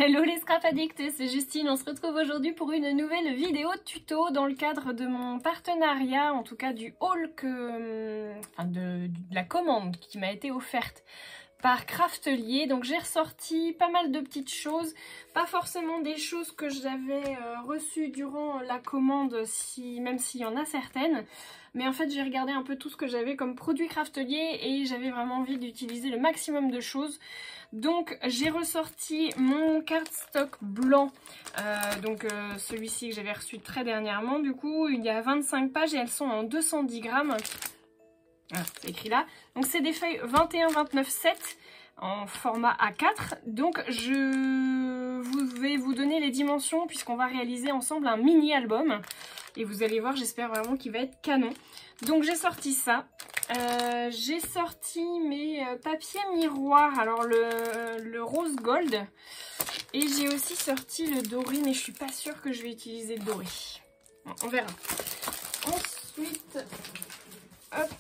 Hello les scrap addicts, c'est Justine, on se retrouve aujourd'hui pour une nouvelle vidéo tuto dans le cadre de mon partenariat, en tout cas du haul de la commande qui m'a été offerte par Craftelier. Donc j'ai ressorti pas mal de petites choses, pas forcément des choses que j'avais reçues durant la commande, même s'il y en a certaines. Mais en fait j'ai regardé un peu tout ce que j'avais comme produit Craftelier et j'avais vraiment envie d'utiliser le maximum de choses. Donc j'ai ressorti mon cardstock blanc, celui-ci que j'avais reçu très dernièrement. Du coup il y a 25 pages et elles sont en 210 grammes. Voilà, c'est écrit là. Donc c'est des feuilles 21-29-7 en format A4. Donc je vais vous donner les dimensions puisqu'on va réaliser ensemble un mini album. Et vous allez voir, j'espère vraiment qu'il va être canon. Donc j'ai sorti ça. J'ai sorti mes papiers miroirs, alors le rose gold. Et j'ai aussi sorti le doré, mais je suis pas sûre que je vais utiliser le doré. Bon, on verra. Ensuite, hop.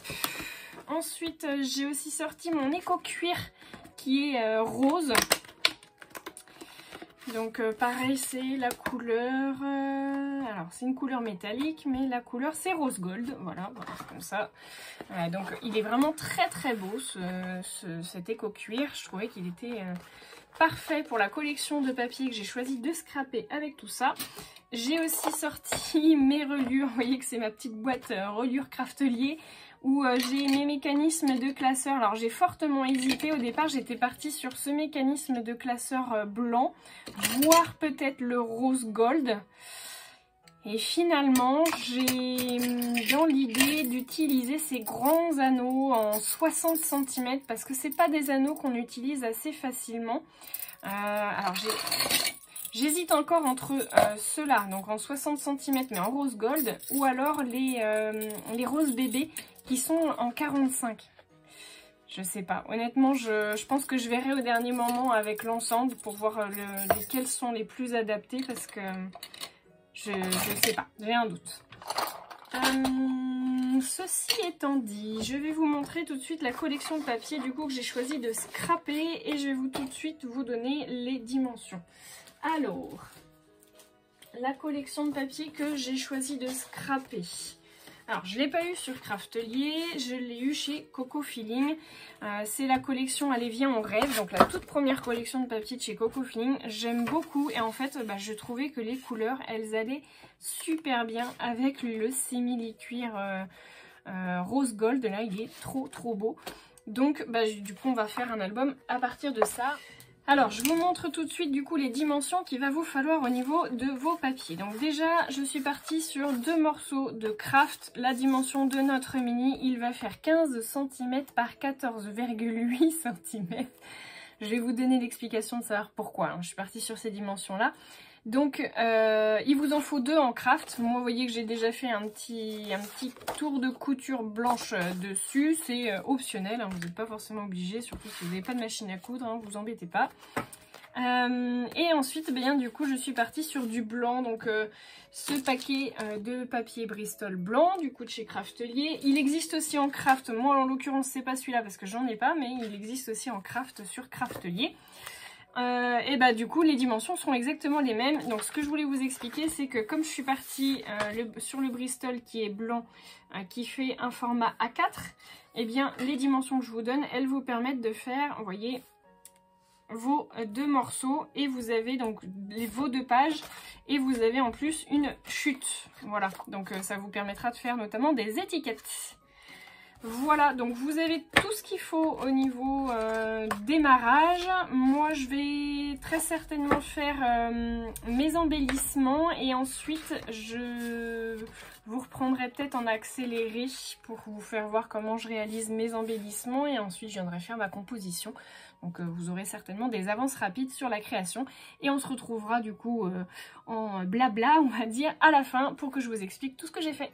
Ensuite, j'ai aussi sorti mon éco cuir qui est rose. Donc pareil, c'est la couleur, alors c'est une couleur métallique, mais la couleur c'est rose gold, voilà comme ça. Donc il est vraiment très très beau cet éco cuir, je trouvais qu'il était parfait pour la collection de papier que j'ai choisi de scraper avec tout ça. J'ai aussi sorti mes reliures, vous voyez que c'est ma petite boîte reliure Craftelier, où j'ai mes mécanismes de classeur. Alors j'ai fortement hésité, au départ j'étais partie sur ce mécanisme de classeur blanc, voire peut-être le rose gold. Et finalement j'ai dans l'idée d'utiliser ces grands anneaux en 60 cm parce que c'est pas des anneaux qu'on utilise assez facilement. Alors j'hésite encore entre ceux-là, donc en 60 cm mais en rose gold, ou alors les roses bébés qui sont en 45. Je sais pas. Honnêtement, je pense que je verrai au dernier moment avec l'ensemble pour voir lesquels sont les plus adaptés parce que je sais pas. J'ai un doute. Ceci étant dit, je vais vous montrer tout de suite la collection de papier du coup que j'ai choisi de scraper et je vais tout de suite vous donner les dimensions. Alors, la collection de papier que j'ai choisi de scraper. Alors, je ne l'ai pas eu sur Craftelier, je l'ai eu chez Coco Feeling. C'est la collection Allez viens on rêve, donc la toute première collection de papier de chez Coco Feeling. J'aime beaucoup et en fait, je trouvais que les couleurs, elles allaient super bien avec le simili-cuir rose gold. Là, il est trop beau. Donc, du coup, on va faire un album à partir de ça. Alors, je vous montre tout de suite du coup les dimensions qu'il va vous falloir au niveau de vos papiers. Donc déjà, je suis partie sur 2 morceaux de craft. La dimension de notre mini, il va faire 15 cm par 14,8 cm. Je vais vous donner l'explication de savoir pourquoi. Je suis partie sur ces dimensions-là. Donc, il vous en faut 2 en craft. Moi, vous voyez que j'ai déjà fait un petit tour de couture blanche dessus. C'est optionnel, vous n'êtes pas forcément obligé, surtout si vous n'avez pas de machine à coudre, vous embêtez pas. Et ensuite, du coup, je suis partie sur du blanc. Donc, ce paquet de papier Bristol blanc, du coup, de chez Craftelier. Il existe aussi en craft. Moi, en l'occurrence, c'est pas celui-là parce que j'en ai pas, mais il existe aussi en craft sur Craftelier. Du coup les dimensions sont exactement les mêmes. Donc ce que je voulais vous expliquer, c'est que comme je suis partie sur le Bristol qui est blanc, qui fait un format A4, les dimensions que je vous donne, elles vous permettent de faire, vous voyez, vos 2 morceaux et vous avez donc vos 2 pages et vous avez en plus une chute. Voilà, donc ça vous permettra de faire notamment des étiquettes. Voilà, donc vous avez tout ce qu'il faut au niveau démarrage. Moi, je vais très certainement faire mes embellissements et ensuite, je vous reprendrai peut-être en accéléré pour vous faire voir comment je réalise mes embellissements et ensuite, je viendrai faire ma composition. Donc, vous aurez certainement des avances rapides sur la création et on se retrouvera du coup en blabla, on va dire, à la fin pour que je vous explique tout ce que j'ai fait.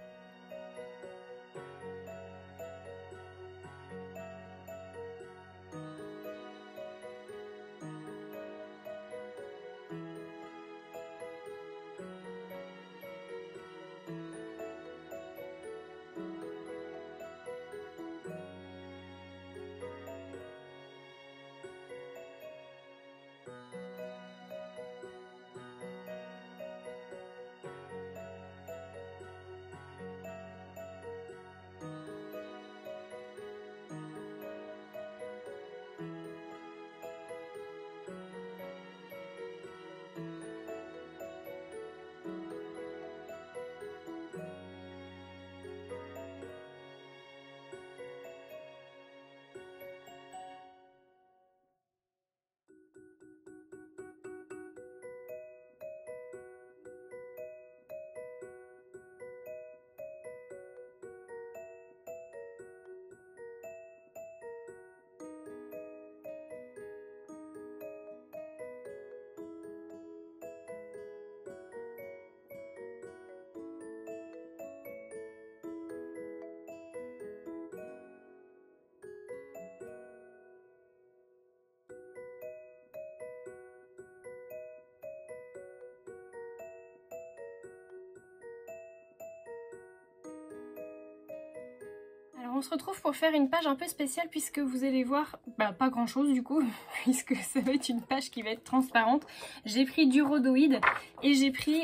Alors on se retrouve pour faire une page un peu spéciale puisque vous allez voir, pas grand chose du coup, puisque ça va être une page qui va être transparente. J'ai pris du rhodoïde et j'ai pris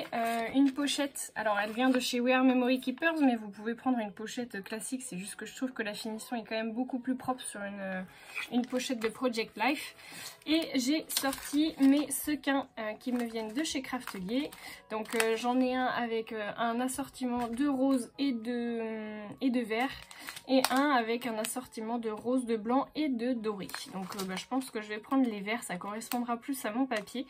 une pochette. Alors elle vient de chez We Are Memory Keepers, mais vous pouvez prendre une pochette classique. C'est juste que je trouve que la finition est quand même beaucoup plus propre sur une pochette de Project Life. Et j'ai sorti mes sequins qui me viennent de chez Craftelier. Donc j'en ai un avec un assortiment de rose et de vert. Et un avec un assortiment de rose, de blanc et de doré. Donc je pense que je vais prendre les verts, ça correspondra plus à mon papier.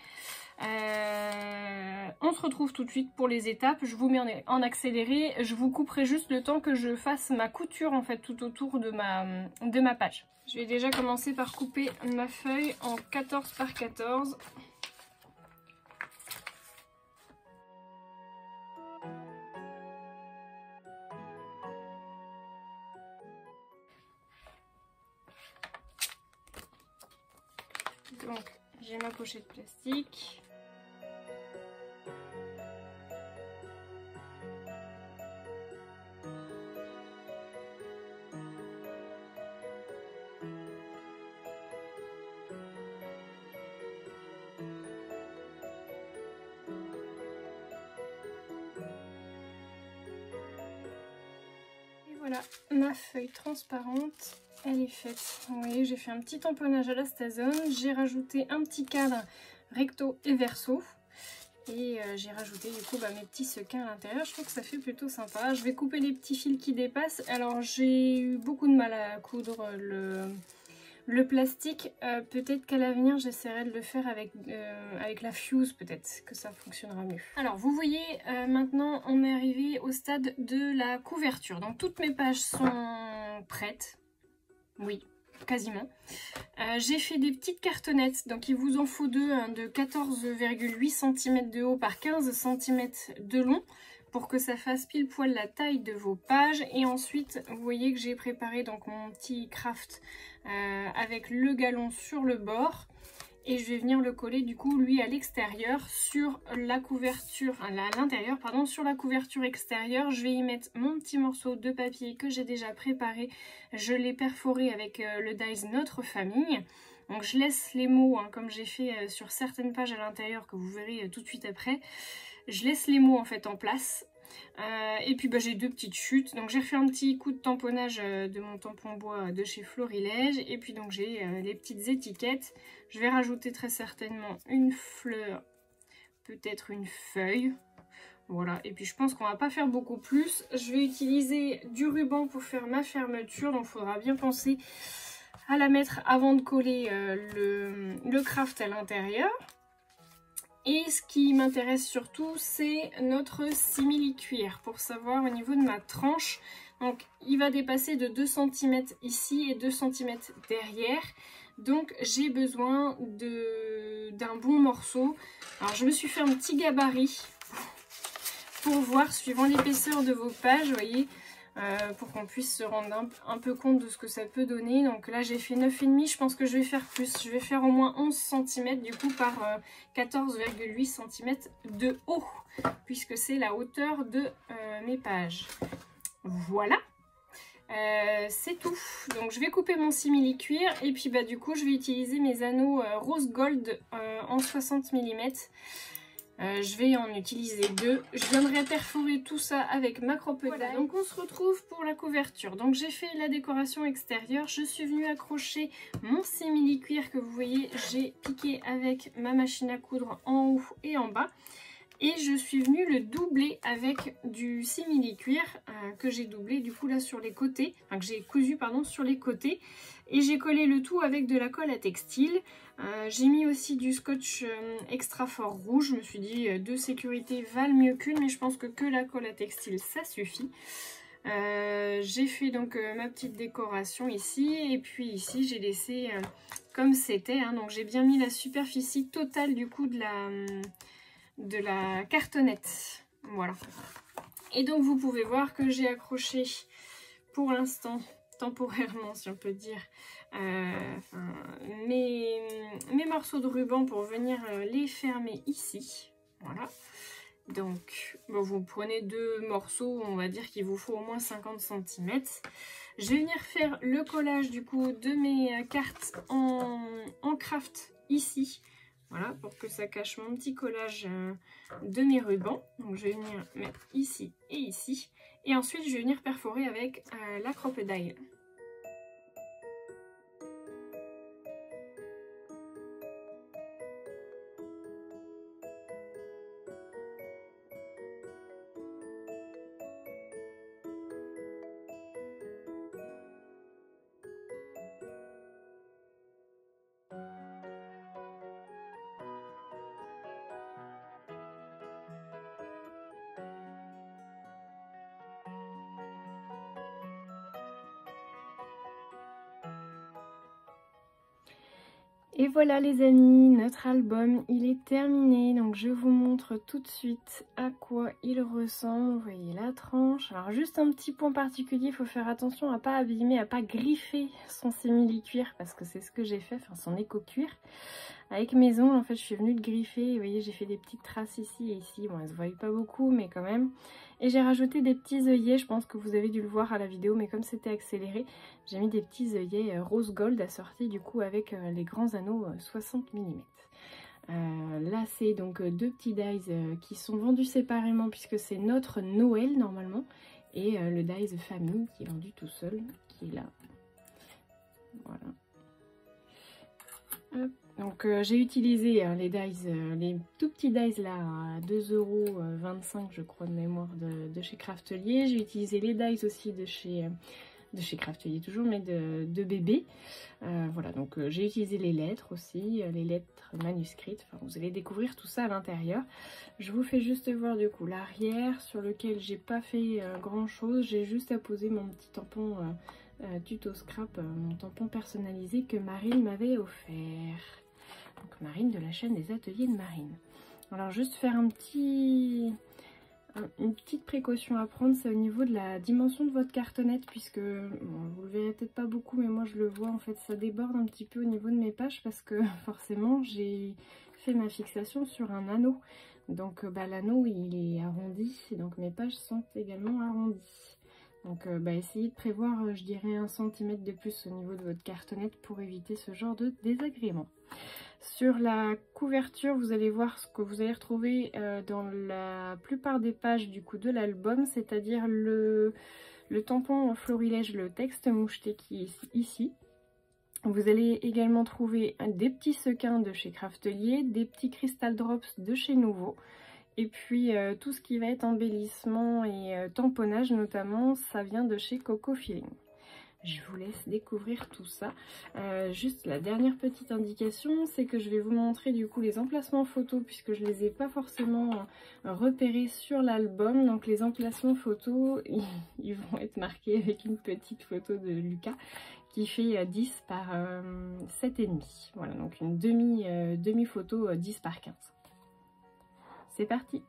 On se retrouve tout de suite pour les étapes. Je vous mets en accéléré. Je vous couperai juste le temps que je fasse ma couture en fait tout autour de ma page. Je vais déjà commencer par couper ma feuille en 14 par 14. Donc j'ai ma pochette plastique. Et voilà ma feuille transparente. Elle est faite. Vous voyez, j'ai fait un petit tamponnage à la Stazone. J'ai rajouté un petit cadre recto et verso. Et j'ai rajouté du coup mes petits sequins à l'intérieur. Je trouve que ça fait plutôt sympa. Je vais couper les petits fils qui dépassent. Alors j'ai eu beaucoup de mal à coudre le plastique. Peut-être qu'à l'avenir j'essaierai de le faire avec la fuse. Peut-être que ça fonctionnera mieux. Alors vous voyez, maintenant on est arrivé au stade de la couverture. Donc toutes mes pages sont prêtes. Oui, quasiment. J'ai fait des petites cartonnettes, donc il vous en faut deux, de 14,8 cm de haut par 15 cm de long, pour que ça fasse pile poil la taille de vos pages. Et ensuite, vous voyez que j'ai préparé donc mon petit craft avec le galon sur le bord. Et je vais venir le coller du coup lui à l'extérieur sur la couverture, à l'intérieur pardon, sur la couverture extérieure. Je vais y mettre mon petit morceau de papier que j'ai déjà préparé. Je l'ai perforé avec le dies Notre Famille. Donc je laisse les mots, comme j'ai fait sur certaines pages à l'intérieur que vous verrez tout de suite après. Je laisse les mots en fait en place. Et puis j'ai deux petites chutes. Donc j'ai refait un petit coup de tamponnage de mon tampon bois de chez Florilège. Et puis donc j'ai les petites étiquettes. Je vais rajouter très certainement une fleur, peut-être une feuille. Voilà, et puis je pense qu'on va pas faire beaucoup plus. Je vais utiliser du ruban pour faire ma fermeture. Donc il faudra bien penser à la mettre avant de coller le craft à l'intérieur. Et ce qui m'intéresse surtout, c'est notre simili-cuir pour savoir au niveau de ma tranche. Donc il va dépasser de 2 cm ici et 2 cm derrière. Donc j'ai besoin d'un bon morceau. Alors je me suis fait un petit gabarit pour voir suivant l'épaisseur de vos pages, vous voyez, pour qu'on puisse se rendre un peu compte de ce que ça peut donner. Donc là j'ai fait 9,5, je pense que je vais faire plus. Je vais faire au moins 11 cm du coup par 14,8 cm de haut, puisque c'est la hauteur de mes pages. Voilà. C'est tout. Donc je vais couper mon simili-cuir et puis du coup je vais utiliser mes anneaux rose gold en 60 mm. Je vais en utiliser deux. Je viendrai perforer tout ça avec ma crop-die. Voilà, donc on se retrouve pour la couverture. Donc j'ai fait la décoration extérieure. Je suis venue accrocher mon simili-cuir que vous voyez. J'ai piqué avec ma machine à coudre en haut et en bas. Et je suis venue le doubler avec du simili-cuir que j'ai doublé du coup là sur les côtés. Enfin que j'ai cousu pardon sur les côtés. Et j'ai collé le tout avec de la colle à textile. J'ai mis aussi du scotch extra fort rouge. Je me suis dit deux sécurités valent mieux qu'une, mais je pense que la colle à textile ça suffit. J'ai fait donc ma petite décoration ici. Et puis ici j'ai laissé comme c'était. Donc j'ai bien mis la superficie totale du coup de la cartonnette. Voilà. Et donc vous pouvez voir que j'ai accroché pour l'instant, temporairement si on peut dire, mes morceaux de ruban pour venir les fermer ici. Voilà. Donc, bon, vous prenez 2 morceaux, on va dire qu'il vous faut au moins 50 cm. Je vais venir faire le collage du coup de mes cartes en craft ici. Voilà, pour que ça cache mon petit collage de mes rubans. Donc je vais venir mettre ici et ici. Et ensuite, je vais venir perforer avec la crocodile. Et voilà les amis, notre album il est terminé, donc je vous montre tout de suite à quoi il ressemble. Vous voyez la tranche. Alors juste un petit point particulier, il faut faire attention à pas abîmer, à pas griffer son simili-cuir parce que c'est ce que j'ai fait, enfin son éco-cuir. Avec mes ongles en fait je suis venue de griffer, et vous voyez j'ai fait des petites traces ici et ici, bon elles se voient pas beaucoup mais quand même. Et j'ai rajouté des petits œillets, je pense que vous avez dû le voir à la vidéo mais comme c'était accéléré, j'ai mis des petits œillets rose gold assortis du coup avec les grands anneaux 60 mm. Là c'est donc 2 petits dies qui sont vendus séparément puisque c'est notre Noël normalement. Et le dies famille qui est vendu tout seul, qui est là. Voilà. Hop. Donc j'ai utilisé les dies, les tout petits dies là à 2,25 € je crois de mémoire de chez Craftelier. J'ai utilisé les dies aussi de chez Craftelier toujours, mais de bébé. Voilà, donc j'ai utilisé les lettres aussi, les lettres manuscrites. Enfin, vous allez découvrir tout ça à l'intérieur. Je vous fais juste voir du coup l'arrière sur lequel j'ai pas fait grand chose. J'ai juste apposé mon petit tampon tuto scrap, mon tampon personnalisé que Marine m'avait offert. Donc Marine de la chaîne des ateliers de Marine. Alors juste faire une petite précaution à prendre, c'est au niveau de la dimension de votre cartonnette, puisque bon, vous le verrez peut-être pas beaucoup mais moi je le vois en fait, ça déborde un petit peu au niveau de mes pages parce que forcément j'ai fait ma fixation sur un anneau, donc l'anneau il est arrondi, donc mes pages sont également arrondies. Donc essayez de prévoir je dirais 1 cm de plus au niveau de votre cartonnette pour éviter ce genre de désagrément. Sur la couverture, vous allez voir ce que vous allez retrouver dans la plupart des pages du coup de l'album, c'est-à-dire le tampon florilège, le texte moucheté qui est ici. Vous allez également trouver des petits sequins de chez Craftelier, des petits Crystal Drops de chez Nouveau. Et puis tout ce qui va être embellissement et tamponnage notamment, ça vient de chez Coco Feeling. Je vous laisse découvrir tout ça. Juste la dernière petite indication, c'est que je vais vous montrer du coup les emplacements photos puisque je ne les ai pas forcément repérés sur l'album. Donc les emplacements photos, ils vont être marqués avec une petite photo de Lucas qui fait 10 par 7,5. Voilà, donc une demi photo 10 par 15. C'est parti!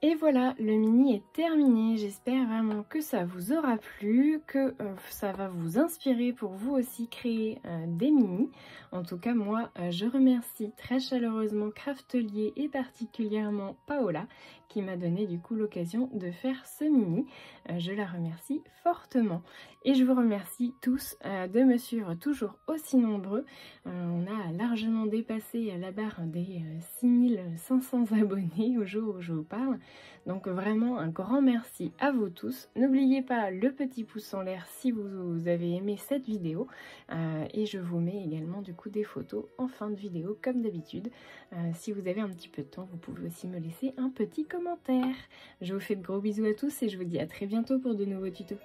Et voilà, le mini est terminé. J'espère vraiment que ça vous aura plu, que ça va vous inspirer pour vous aussi créer des mini. En tout cas, moi, je remercie très chaleureusement Craftelier et particulièrement Paola qui m'a donné du coup l'occasion de faire ce mini. Je la remercie fortement. Et je vous remercie tous de me suivre toujours aussi nombreux. On a largement dépassé la barre des 6500 abonnés au jour où je vous parle. Donc vraiment un grand merci à vous tous. N'oubliez pas le petit pouce en l'air si vous avez aimé cette vidéo. Et je vous mets également du coup des photos en fin de vidéo comme d'habitude. Si vous avez un petit peu de temps, vous pouvez aussi me laisser un petit commentaire. Je vous fais de gros bisous à tous et je vous dis à très bientôt pour de nouveaux tutos.